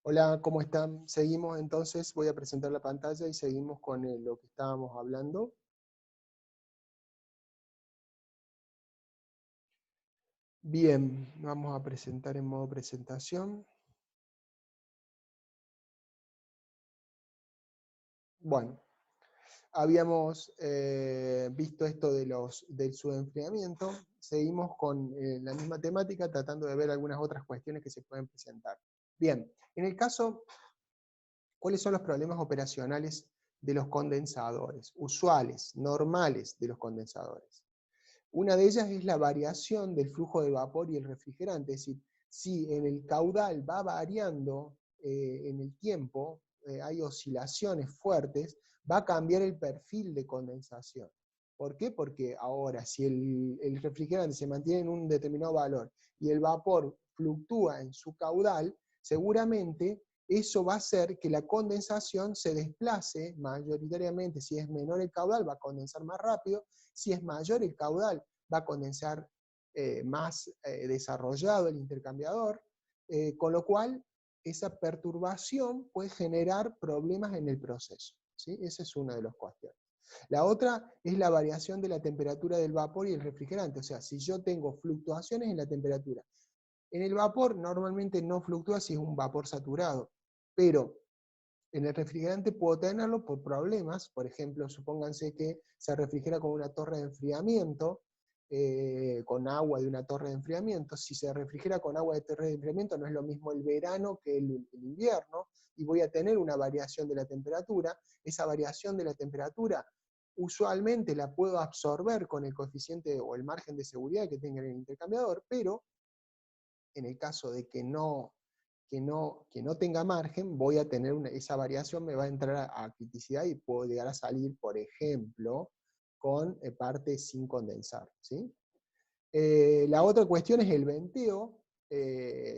Hola, ¿cómo están? Seguimos entonces, voy a presentar la pantalla y seguimos con lo que estábamos hablando. Bien, vamos a presentar en modo presentación. Bueno, habíamos visto esto del subenfriamiento, seguimos con la misma temática tratando de ver algunas otras cuestiones que se pueden presentar. Bien, en el caso, ¿cuáles son los problemas operacionales de los condensadores? Usuales, normales de los condensadores. Una de ellas es la variación del flujo de vapor y el refrigerante, es decir, si en el caudal va variando en el tiempo, hay oscilaciones fuertes, va a cambiar el perfil de condensación. ¿Por qué? Porque ahora, si el refrigerante se mantiene en un determinado valor y el vapor fluctúa en su caudal, seguramente eso va a hacer que la condensación se desplace mayoritariamente. Si es menor el caudal, va a condensar más rápido. Si es mayor el caudal, va a condensar más desarrollado el intercambiador, con lo cual esa perturbación puede generar problemas en el proceso. ¿Sí? Esa es una de las cuestiones. La otra es la variación de la temperatura del vapor y el refrigerante. O sea, si yo tengo fluctuaciones en la temperatura. En el vapor normalmente no fluctúa si es un vapor saturado, pero en el refrigerante puedo tenerlo por problemas. Por ejemplo, supónganse que se refrigera con una torre de enfriamiento, con agua de una torre de enfriamiento. Si se refrigera con agua de torre de enfriamiento, no es lo mismo el verano que el invierno, y voy a tener una variación de la temperatura. Esa variación de la temperatura usualmente la puedo absorber con el coeficiente o el margen de seguridad que tenga el intercambiador, pero en el caso de que no tenga margen, voy a tener esa variación, me va a entrar a criticidad y puedo llegar a salir, por ejemplo, con parte sin condensar. ¿Sí? La otra cuestión es el venteo.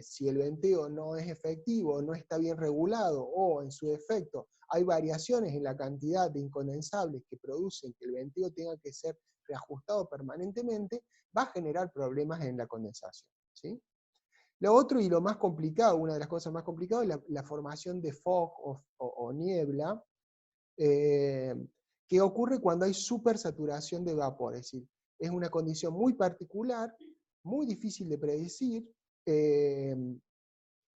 Si el venteo no es efectivo, no está bien regulado, o en su defecto hay variaciones en la cantidad de incondensables que producen que el venteo tenga que ser reajustado permanentemente, va a generar problemas en la condensación. ¿Sí? Lo otro y lo más complicado, una de las cosas más complicadas, es la formación de fog o niebla, eh, que ocurre cuando hay supersaturación de vapor. Es decir, es una condición muy particular, muy difícil de predecir. eh,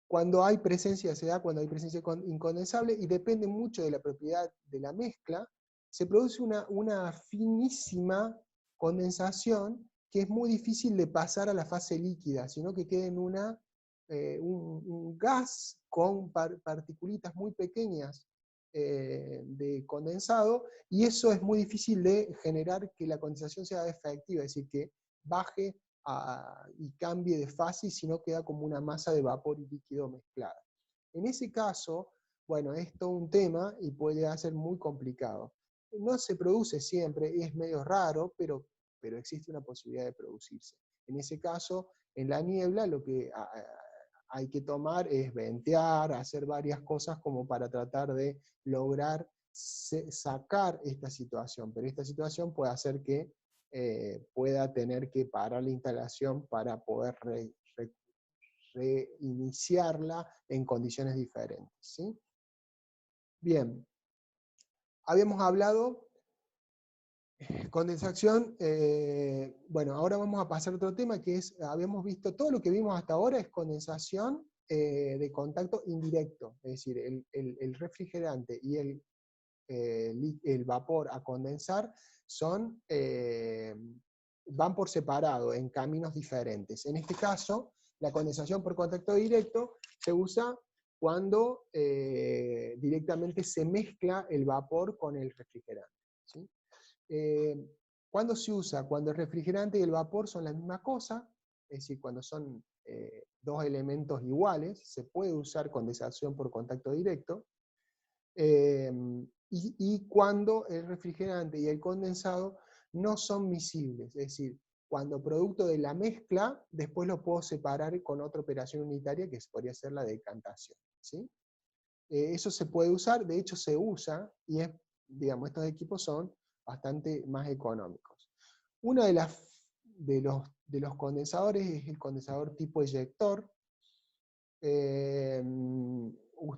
Cuando hay presencia, se da cuando hay presencia incondensable, y depende mucho de la propiedad de la mezcla, se produce una finísima condensación que es muy difícil de pasar a la fase líquida, sino que queda en un gas con particulitas muy pequeñas de condensado, y eso es muy difícil de generar que la condensación sea efectiva, es decir, que baje y cambie de fase, y si no queda como una masa de vapor y líquido mezclada. En ese caso, bueno, es todo un tema y puede ser muy complicado. No se produce siempre, es medio raro, pero existe una posibilidad de producirse. En ese caso, en la niebla, lo que hay que tomar es ventear, hacer varias cosas como para tratar de lograr sacar esta situación, pero esta situación puede hacer que pueda tener que parar la instalación para poder reiniciarla en condiciones diferentes. ¿Sí? Bien, habíamos hablado condensación. Bueno, ahora vamos a pasar a otro tema, que es, habíamos visto, todo lo que vimos hasta ahora es condensación de contacto indirecto, es decir, el refrigerante y el vapor a condensar son, van por separado, en caminos diferentes. En este caso, la condensación por contacto directo se usa cuando directamente se mezcla el vapor con el refrigerante. ¿Sí? Eh, ¿Cuándo se usa? Cuando el refrigerante y el vapor son la misma cosa, es decir, cuando son dos elementos iguales, se puede usar condensación por contacto directo. Y cuando el refrigerante y el condensado no son miscibles, es decir, cuando producto de la mezcla, después lo puedo separar con otra operación unitaria que podría ser la decantación. ¿Sí? Eso se puede usar, de hecho se usa, y digamos, estos equipos son bastante más económicos. Uno de los condensadores es el condensador tipo eyector.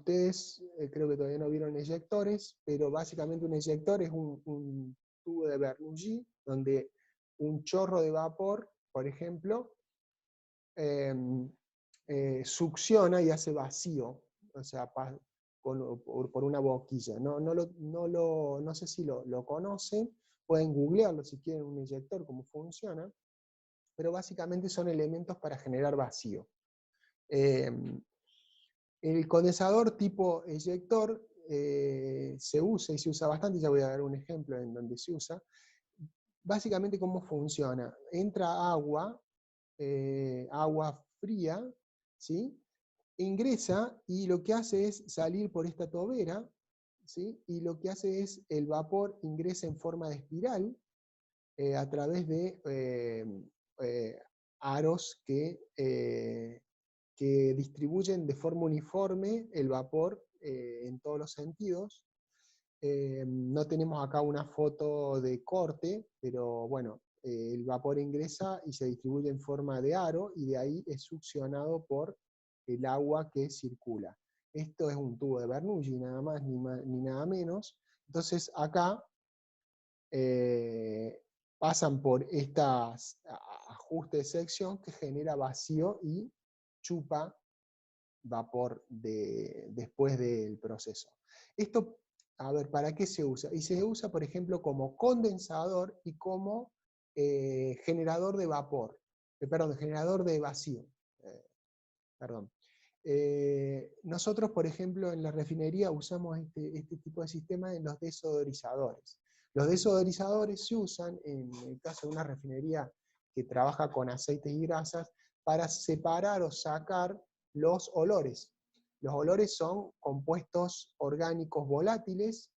ustedes creo que todavía no vieron eyectores, pero básicamente un eyector es un tubo de Bernoulli, donde un chorro de vapor, por ejemplo, succiona y hace vacío, o sea, por una boquilla. No sé si lo conocen, pueden googlearlo si quieren un eyector, cómo funciona, pero básicamente son elementos para generar vacío. El condensador tipo eyector se usa, y se usa bastante, ya voy a dar un ejemplo en donde se usa. Básicamente, ¿cómo funciona? Entra agua, agua fría, ¿sí? Ingresa y lo que hace es salir por esta tobera, ¿sí? Y lo que hace es el vapor ingresa en forma de espiral a través de aros que distribuyen de forma uniforme el vapor en todos los sentidos. No tenemos acá una foto de corte, pero bueno, el vapor ingresa y se distribuye en forma de aro, y de ahí es succionado por el agua que circula. Esto es un tubo de Bernoulli, nada más ni nada menos. Entonces acá pasan por estas ajustes de sección que genera vacío y chupa vapor después del proceso. Esto, a ver, ¿para qué se usa? Y se usa, por ejemplo, como condensador y como generador de vapor, perdón, generador de vacío. Perdón. Nosotros, por ejemplo, en la refinería usamos este tipo de sistema en los desodorizadores. Los desodorizadores se usan, en el caso de una refinería que trabaja con aceites y grasas, para separar o sacar los olores. Los olores son compuestos orgánicos volátiles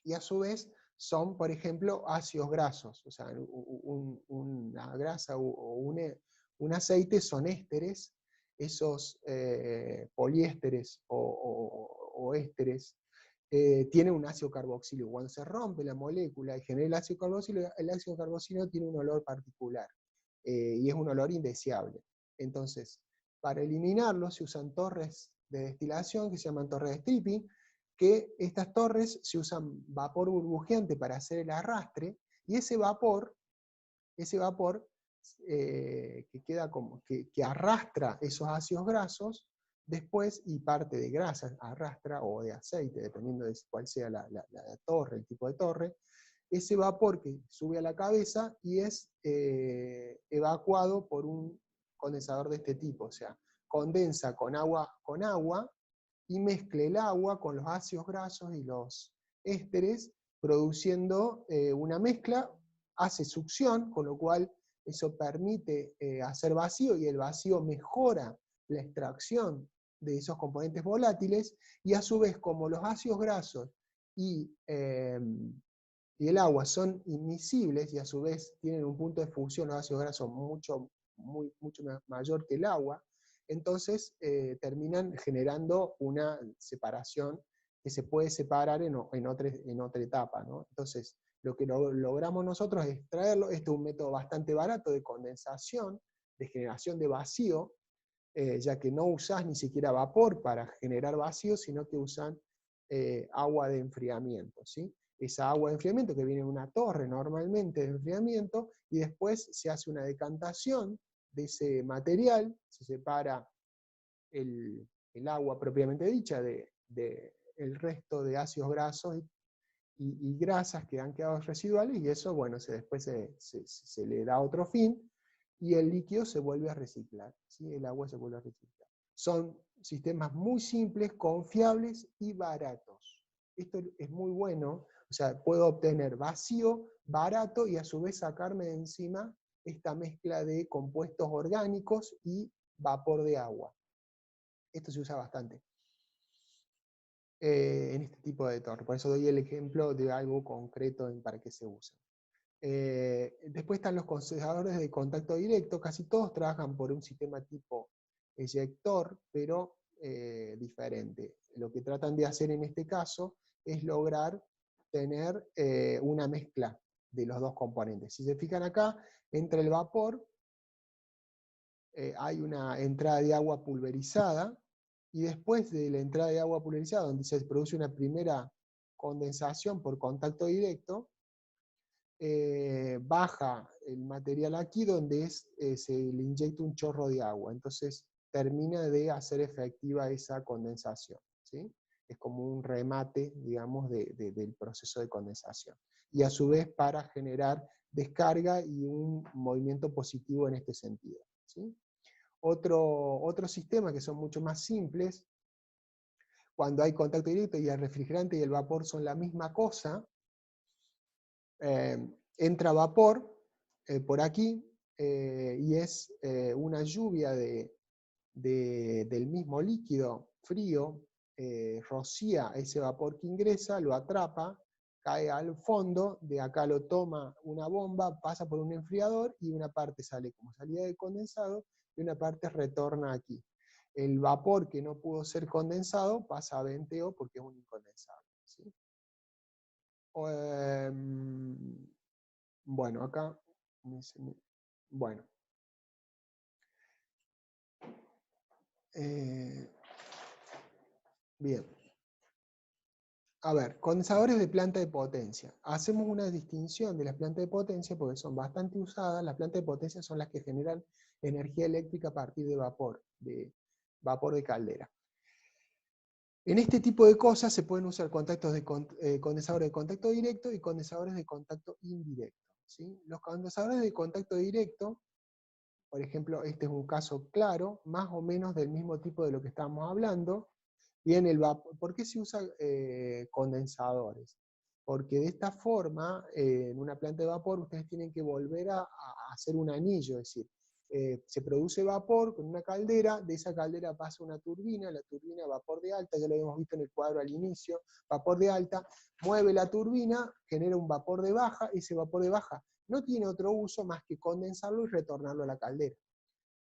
y a su vez son, por ejemplo, ácidos grasos. O sea, una grasa o un aceite son ésteres. Esos poliésteres o ésteres tienen un ácido carboxílico. Cuando se rompe la molécula y genera el ácido carboxílico tiene un olor particular y es un olor indeseable. Entonces, para eliminarlo se usan torres de destilación que se llaman torres de stripping, que estas torres se usan vapor burbujeante para hacer el arrastre, y ese vapor que queda como que arrastra esos ácidos grasos, después, y parte de grasa arrastra, o de aceite, dependiendo de cuál sea la torre, el tipo de torre, ese vapor que sube a la cabeza y es evacuado por un condensador de este tipo, o sea, condensa con agua, y mezcla el agua con los ácidos grasos y los ésteres, produciendo una mezcla, hace succión, con lo cual eso permite hacer vacío, y el vacío mejora la extracción de esos componentes volátiles, y a su vez, como los ácidos grasos y el agua son inmiscibles, y a su vez tienen un punto de fusión, los ácidos grasos mucho mayor que el agua, entonces terminan generando una separación que se puede separar en otra etapa, ¿no? Entonces, lo que logramos nosotros es extraerlo. Este es un método bastante barato de condensación, de generación de vacío, ya que no usás ni siquiera vapor para generar vacío, sino que usan agua de enfriamiento, ¿sí? Esa agua de enfriamiento que viene en una torre normalmente de enfriamiento, y después se hace una decantación de ese material, se separa el agua propiamente dicha el resto de ácidos grasos y grasas que han quedado residuales, y eso, bueno, después se le da otro fin, y el líquido se vuelve a reciclar, ¿sí? El agua se vuelve a reciclar. Son sistemas muy simples, confiables y baratos. Esto es muy bueno, o sea, puedo obtener vacío, barato, y a su vez sacarme de encima esta mezcla de compuestos orgánicos y vapor de agua. Esto se usa bastante en este tipo de torre. Por eso doy el ejemplo de algo concreto para qué se usa. Después están los condensadores de contacto directo. Casi todos trabajan por un sistema tipo eyector, pero diferente. Lo que tratan de hacer en este caso es lograr tener una mezcla de los dos componentes. Si se fijan acá, entra el vapor, hay una entrada de agua pulverizada, y después de la entrada de agua pulverizada, donde se produce una primera condensación por contacto directo, baja el material aquí donde se le inyecta un chorro de agua, entonces termina de hacer efectiva esa condensación, ¿sí? Es como un remate, digamos, del proceso de condensación. Y a su vez para generar descarga y un movimiento positivo en este sentido, ¿sí? Otro sistema que son mucho más simples, cuando hay contacto directo y el refrigerante y el vapor son la misma cosa, entra vapor por aquí y es una lluvia del mismo líquido frío, rocía ese vapor que ingresa, lo atrapa, cae al fondo, de acá lo toma una bomba, pasa por un enfriador y una parte sale como salida de condensado y una parte retorna aquí. El vapor que no pudo ser condensado pasa a venteo porque es un incondensable, ¿sí? Bueno, acá, bueno, bien. A ver, condensadores de planta de potencia. Hacemos una distinción de las plantas de potencia porque son bastante usadas. Las plantas de potencia son las que generan energía eléctrica a partir de vapor de caldera. En este tipo de cosas se pueden usar condensadores de contacto directo y condensadores de contacto indirecto, ¿sí? Los condensadores de contacto directo, por ejemplo, este es un caso claro, más o menos del mismo tipo de lo que estábamos hablando. Bien, el vapor. ¿Por qué se usa condensadores? Porque de esta forma, en una planta de vapor, ustedes tienen que volver a hacer un anillo, es decir, se produce vapor con una caldera, de esa caldera pasa una turbina, la turbina vapor de alta, ya lo habíamos visto en el cuadro al inicio, vapor de alta, mueve la turbina, genera un vapor de baja, ese vapor de baja no tiene otro uso más que condensarlo y retornarlo a la caldera.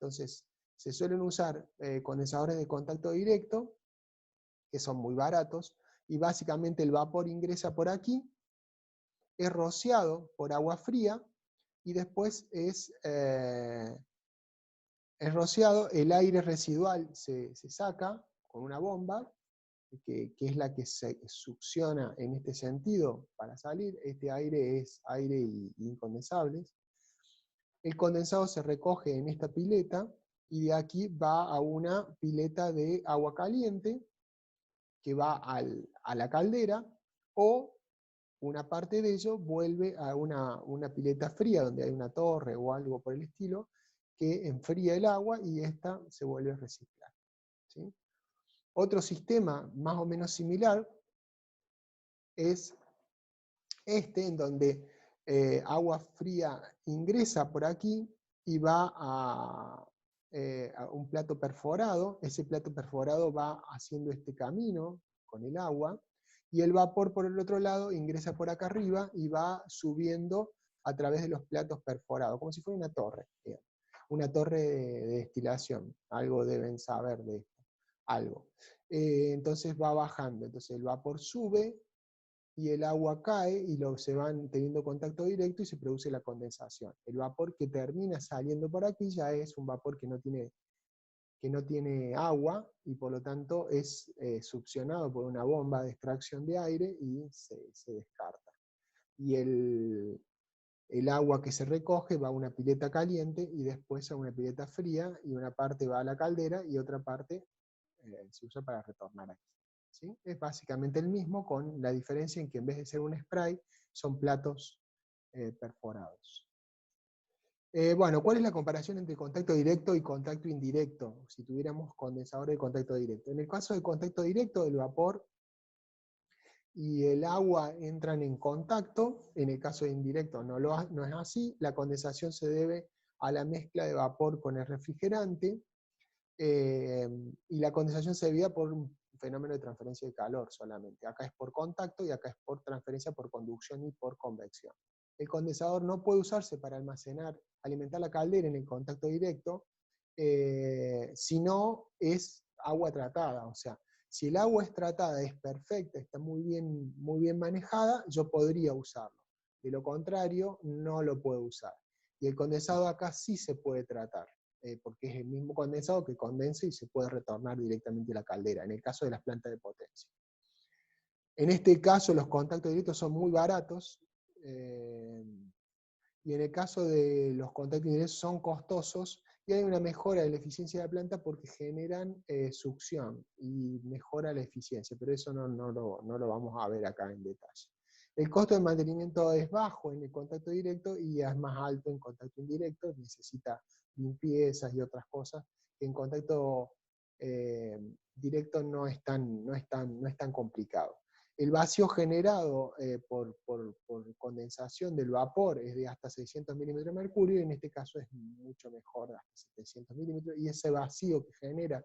Entonces, se suelen usar condensadores de contacto directo, que son muy baratos, y básicamente el vapor ingresa por aquí, es rociado por agua fría, y después es rociado, el aire residual se saca con una bomba, que es la que se succiona en este sentido para salir. Este aire es aire incondensables. El condensado se recoge en esta pileta, y de aquí va a una pileta de agua caliente, que va a la caldera, o una parte de ello vuelve a una pileta fría, donde hay una torre o algo por el estilo, que enfría el agua y esta se vuelve a reciclar, ¿sí? Otro sistema más o menos similar es este, en donde agua fría ingresa por aquí y va a un plato perforado. Ese plato perforado va haciendo este camino con el agua, y el vapor por el otro lado ingresa por acá arriba y va subiendo a través de los platos perforados, como si fuera una torre, digamos. Una torre de destilación. Algo deben saber de esto, algo. Entonces va bajando, entonces el vapor sube y el agua cae y se van teniendo contacto directo y se produce la condensación. El vapor que termina saliendo por aquí ya es un vapor que no tiene agua, y por lo tanto es succionado por una bomba de extracción de aire y se descarta. Y el agua que se recoge va a una pileta caliente y después a una pileta fría, y una parte va a la caldera y otra parte se usa para retornar aquí, ¿sí? Es básicamente el mismo, con la diferencia en que en vez de ser un spray, son platos perforados. Bueno, ¿cuál es la comparación entre contacto directo y contacto indirecto? Si tuviéramos condensadores de contacto directo. En el caso de contacto directo, el vapor y el agua entran en contacto. En el caso de indirecto no es así. La condensación se debe a la mezcla de vapor con el refrigerante, y la condensación se debía por un fenómeno de transferencia de calor solamente. Acá es por contacto y acá es por transferencia por conducción y por convección. El condensador no puede usarse para alimentar la caldera en el contacto directo, si no es agua tratada. O sea, si el agua es tratada, es perfecta, está muy bien manejada, yo podría usarlo. De lo contrario, no lo puedo usar. Y el condensado acá sí se puede tratar. porque es el mismo condensado que condensa y se puede retornar directamente a la caldera, en el caso de las plantas de potencia. En este caso los contactos directos son muy baratos, y en el caso de los contactos indirectos son costosos, y hay una mejora de la eficiencia de la planta porque generan succión y mejora la eficiencia, pero eso no lo vamos a ver acá en detalle. El costo de mantenimiento es bajo en el contacto directo y es más alto en contacto indirecto, necesita limpiezas y otras cosas, que en contacto directo no es tan complicado. El vacío generado por condensación del vapor es de hasta 600 milímetros de mercurio, y en este caso es mucho mejor, hasta 700 milímetros, y ese vacío que genera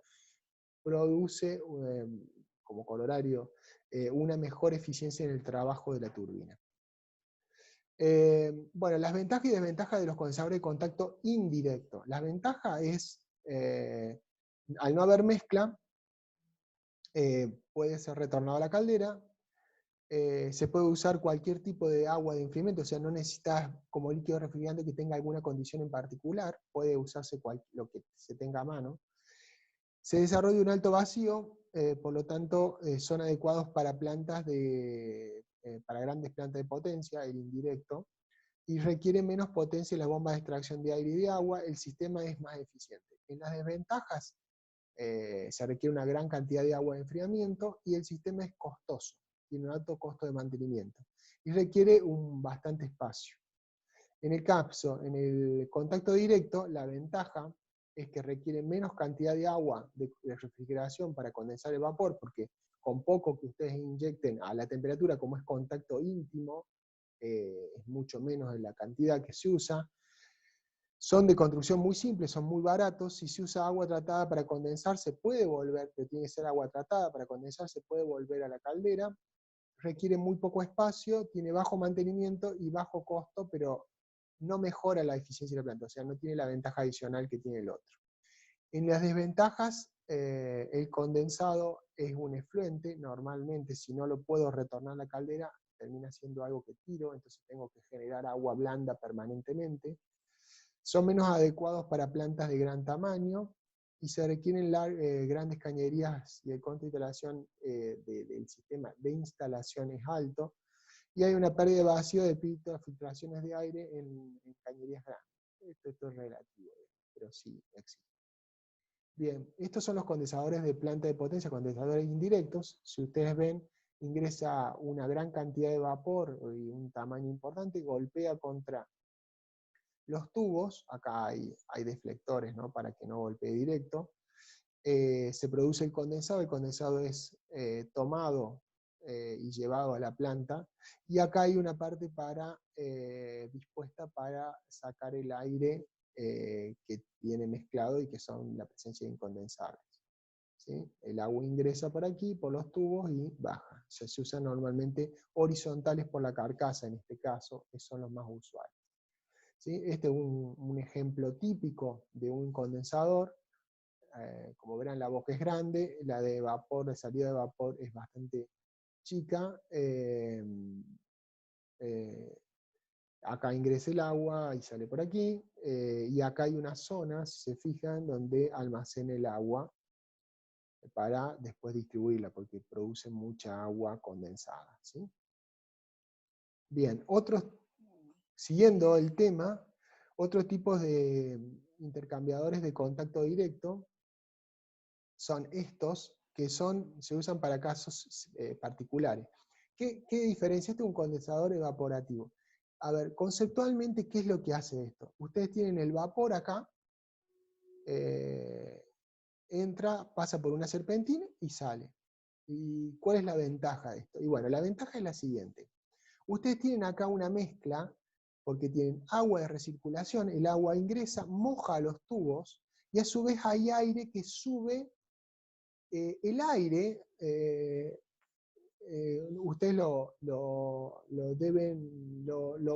produce, como corolario, una mejor eficiencia en el trabajo de la turbina. Bueno, las ventajas y desventajas de los condensadores de contacto indirecto. La ventaja es, al no haber mezcla, puede ser retornado a la caldera. Se puede usar cualquier tipo de agua de enfriamiento, o sea, no necesitas como líquido refrigerante que tenga alguna condición en particular, puede usarse lo que se tenga a mano. Se desarrolla un alto vacío, por lo tanto son adecuados para para grandes plantas de potencia, el indirecto, y requiere menos potencia en las bombas de extracción de aire y de agua, el sistema es más eficiente. En las desventajas, se requiere una gran cantidad de agua de enfriamiento y el sistema es costoso, tiene un alto costo de mantenimiento y requiere bastante espacio. En el contacto directo, la ventaja es que requiere menos cantidad de agua de refrigeración para condensar el vapor, porque con poco que ustedes inyecten a la temperatura, como es contacto íntimo, es mucho menos de la cantidad que se usa. Son de construcción muy simple, son muy baratos. Si se usa agua tratada para condensar, se puede volver, pero tiene que ser agua tratada para condensar, se puede volver a la caldera. Requiere muy poco espacio, tiene bajo mantenimiento y bajo costo, pero no mejora la eficiencia de la planta, o sea, no tiene la ventaja adicional que tiene el otro. En las desventajas, el condensado es un efluente, normalmente si no lo puedo retornar a la caldera, termina siendo algo que tiro, entonces tengo que generar agua blanda permanentemente. Son menos adecuados para plantas de gran tamaño, y se requieren grandes cañerías, y el costo de instalación del sistema de instalación es alto, y hay una pérdida de vacío de filtraciones de aire en cañerías grandes. Esto es relativo, pero sí existe. Bien, estos son los condensadores de planta de potencia, condensadores indirectos. Si ustedes ven, ingresa una gran cantidad de vapor y un tamaño importante, golpea contra los tubos, acá hay deflectores, ¿no?, para que no golpee directo. Se produce el condensado es tomado y llevado a la planta, y acá hay una parte dispuesta para sacar el aire que viene mezclado y que son la presencia de incondensables. ¿Sí? El agua ingresa por aquí, por los tubos, y baja. O sea, se usan normalmente horizontales por la carcasa, en este caso, que son los más usuales. ¿Sí? Este es un ejemplo típico de un condensador. Como verán, la boca es grande, la de vapor, de salida de vapor es bastante chica. Acá ingresa el agua y sale por aquí, y acá hay una zona, si se fijan, donde almacena el agua para después distribuirla, porque produce mucha agua condensada. ¿Sí? Bien, siguiendo el tema, otros tipos de intercambiadores de contacto directo son estos, que se usan para casos particulares. ¿Qué diferencia? Este es un condensador evaporativo. A ver, conceptualmente, ¿qué es lo que hace esto? Ustedes tienen el vapor acá, entra, pasa por una serpentina y sale. ¿Y cuál es la ventaja de esto? Y bueno, la ventaja es la siguiente. Ustedes tienen acá una mezcla, porque tienen agua de recirculación, el agua ingresa, moja los tubos, y a su vez hay aire que sube. El aire, ustedes lo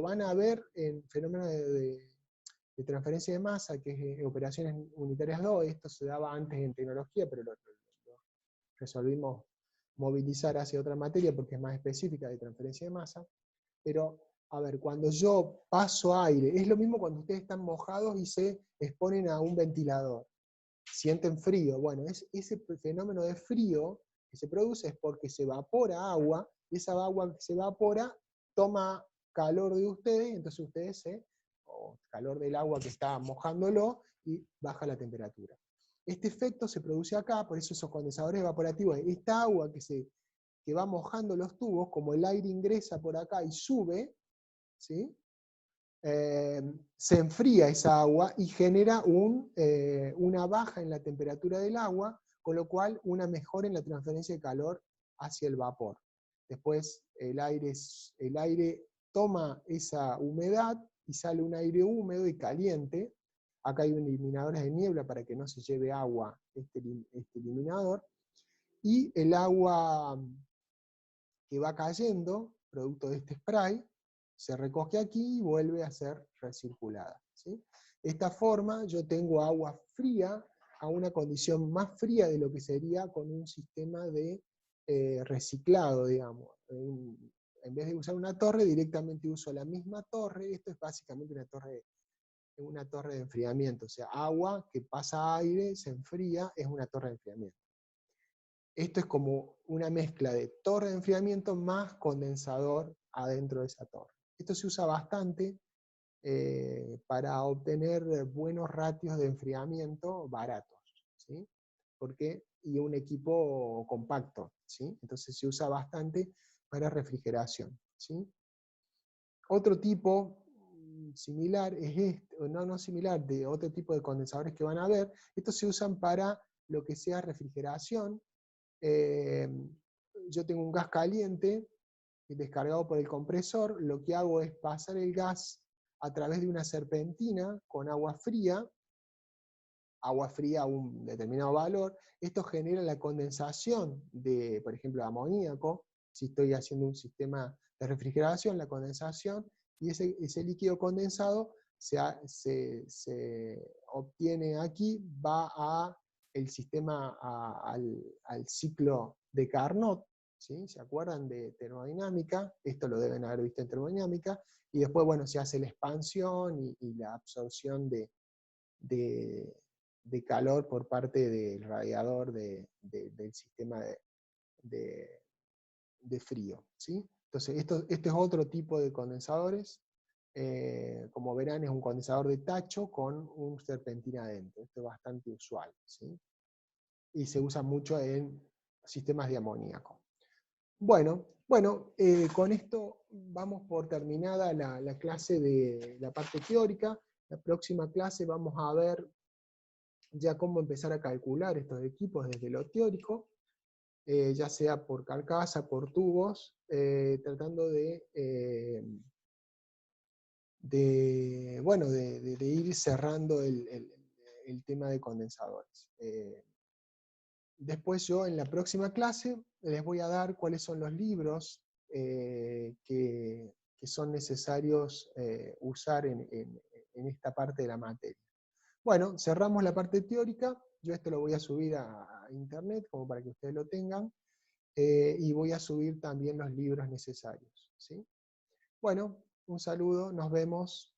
van a ver en fenómenos de transferencia de masa, que es operaciones unitarias 2, esto se daba antes en tecnología, pero lo resolvimos movilizar hacia otra materia porque es más específica de transferencia de masa, pero A ver, cuando yo paso aire, es lo mismo cuando ustedes están mojados y se exponen a un ventilador. Sienten frío. Bueno, ese fenómeno de frío que se produce es porque se evapora agua, y esa agua que se evapora toma calor de ustedes, y entonces ustedes o calor del agua que está mojándolo, y baja la temperatura. Este efecto se produce acá, por eso esos condensadores evaporativos, esta agua que va mojando los tubos, como el aire ingresa por acá y sube, ¿sí? Se enfría esa agua y genera una baja en la temperatura del agua, con lo cual una mejora en la transferencia de calor hacia el vapor. Después el aire toma esa humedad y sale un aire húmedo y caliente. Acá hay eliminadores de niebla para que no se lleve agua este eliminador. Y el agua que va cayendo, producto de este spray, se recoge aquí y vuelve a ser recirculada, ¿sí? De esta forma yo tengo agua fría a una condición más fría de lo que sería con un sistema de reciclado, digamos. En vez de usar una torre, directamente uso la misma torre. Esto es básicamente una torre de enfriamiento, o sea, agua que pasa aire, se enfría, es una torre de enfriamiento. Esto es como una mezcla de torre de enfriamiento más condensador adentro de esa torre. Esto se usa bastante para obtener buenos ratios de enfriamiento baratos, ¿sí? Y un equipo compacto, ¿sí? Entonces se usa bastante para refrigeración, ¿sí? Otro tipo similar es este, o no similar, de otro tipo de condensadores que van a ver. Estos se usan para lo que sea refrigeración. Yo tengo un gas caliente descargado por el compresor, lo que hago es pasar el gas a través de una serpentina con agua fría a un determinado valor. Esto genera la condensación de, por ejemplo, amoníaco. Si estoy haciendo un sistema de refrigeración, la condensación, y ese líquido condensado se obtiene aquí, va el sistema al ciclo de Carnot, ¿sí? ¿Se acuerdan de termodinámica? Esto lo deben haber visto en termodinámica, y después, bueno, se hace la expansión y la absorción de calor por parte del radiador del sistema de frío, ¿sí? Entonces, esto es otro tipo de condensadores. Como verán, es un condensador de tacho con un serpentina adentro. Esto es bastante usual, ¿sí? Y se usa mucho en sistemas de amoníaco. Bueno, con esto vamos por terminada la clase de la parte teórica. La próxima clase vamos a ver ya cómo empezar a calcular estos equipos desde lo teórico, ya sea por carcasa, por tubos, tratando de ir cerrando el tema de condensadores. Después yo en la próxima clase les voy a dar cuáles son los libros que son necesarios usar en esta parte de la materia. Bueno, cerramos la parte teórica. Yo esto lo voy a subir a internet como para que ustedes lo tengan, y voy a subir también los libros necesarios, ¿sí? Bueno, un saludo, nos vemos.